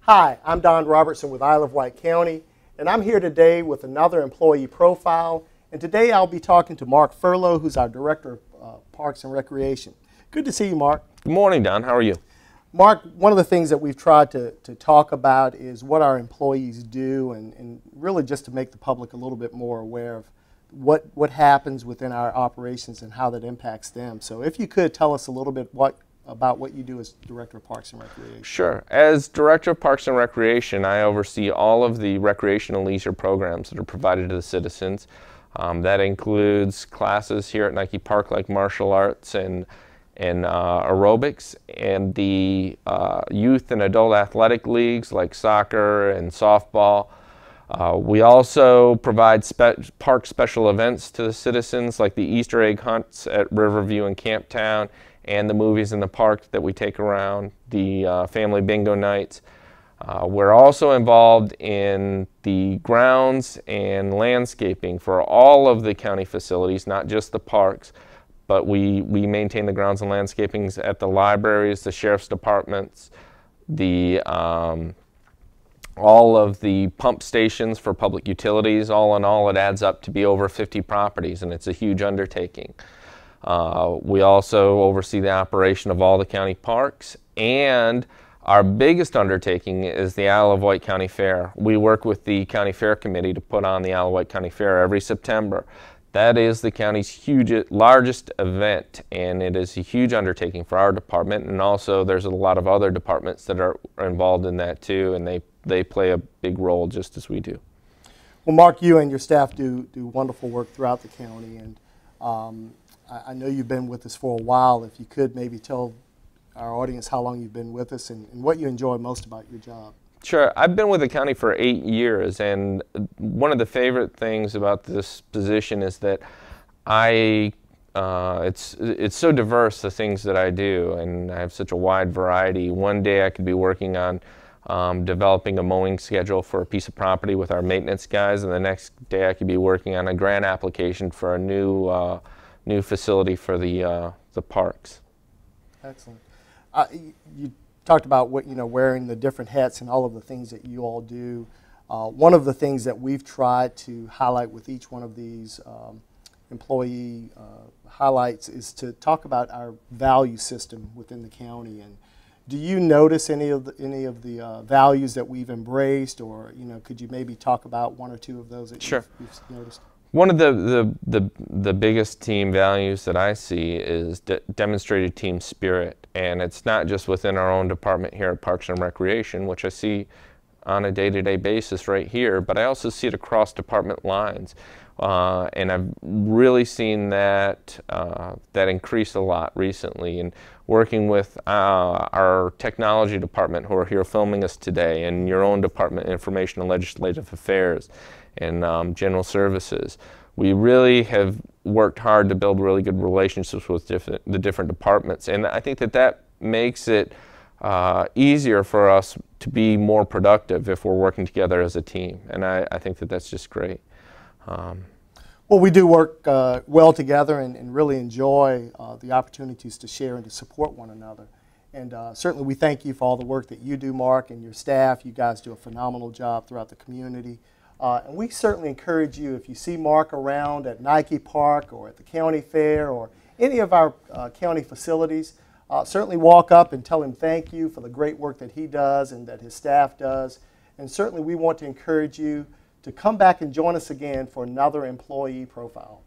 Hi, I'm Don Robertson with Isle of Wight County, and I'm here today with another employee profile. And today I'll be talking to Mark Furlo, who's our Director of Parks and Recreation. Good to see you, Mark. Good morning, Don. How are you? Mark, one of the things that we've tried to talk about is what our employees do, and really just to make the public a little bit more aware of what happens within our operations and how that impacts them. So if you could tell us a little bit about what you do as Director of Parks and Recreation. Sure. As Director of Parks and Recreation, I oversee all of the recreational leisure programs that are provided to the citizens. That includes classes here at Nike Park like martial arts and aerobics, and the youth and adult athletic leagues like soccer and softball. We also provide park special events to the citizens like the Easter egg hunts at Riverview and Camptown, and the movies in the park that we take around, the family bingo nights. We're also involved in the grounds and landscaping for all of the county facilities, not just the parks, but we maintain the grounds and landscapings at the libraries, the sheriff's departments, all of the pump stations for public utilities. All in all, it adds up to be over 50 properties, and it's a huge undertaking. We also oversee the operation of all the county parks, and our biggest undertaking is the Isle of Wight County Fair. We work with the County Fair Committee to put on the Isle of Wight County Fair every September. That is the county's largest event, and it is a huge undertaking for our department, and also there's a lot of other departments that are involved in that too, and they play a big role just as we do. Well, Mark, you and your staff do wonderful work throughout the county, and I know you've been with us for a while. If you could maybe tell our audience how long you've been with us and what you enjoy most about your job. Sure. I've been with the county for 8 years, and one of the favorite things about this position is that it's so diverse, the things that I do, and I have such a wide variety. One day I could be working on developing a mowing schedule for a piece of property with our maintenance guys, and the next day I could be working on a grant application for a new facility for the parks. Excellent. You talked about wearing the different hats and all of the things that you all do. One of the things that we've tried to highlight with each one of these employee highlights is to talk about our value system within the county. And do you notice any of the values that we've embraced, or could you maybe talk about one or two of those that Sure. you've noticed? One of the biggest team values that I see is demonstrated team spirit, and it's not just within our own department here at Parks and Recreation, which I see on a day-to-day basis right here, but I also see it across department lines, and I've really seen that increase a lot recently. And working with our technology department, who are here filming us today, and your own department, Information and Legislative Affairs, and General Services. We really have worked hard to build really good relationships with the different departments, and I think that makes it easier for us to be more productive if we're working together as a team, and I think that's just great. Well, we do work well together and really enjoy the opportunities to share and to support one another. And certainly we thank you for all the work that you do, Mark, and your staff. You guys do a phenomenal job throughout the community. And we certainly encourage you, if you see Mark around at Nike Park or at the county fair or any of our county facilities, certainly walk up and tell him thank you for the great work that he does and that his staff does. And certainly we want to encourage you to come back and join us again for another employee profile.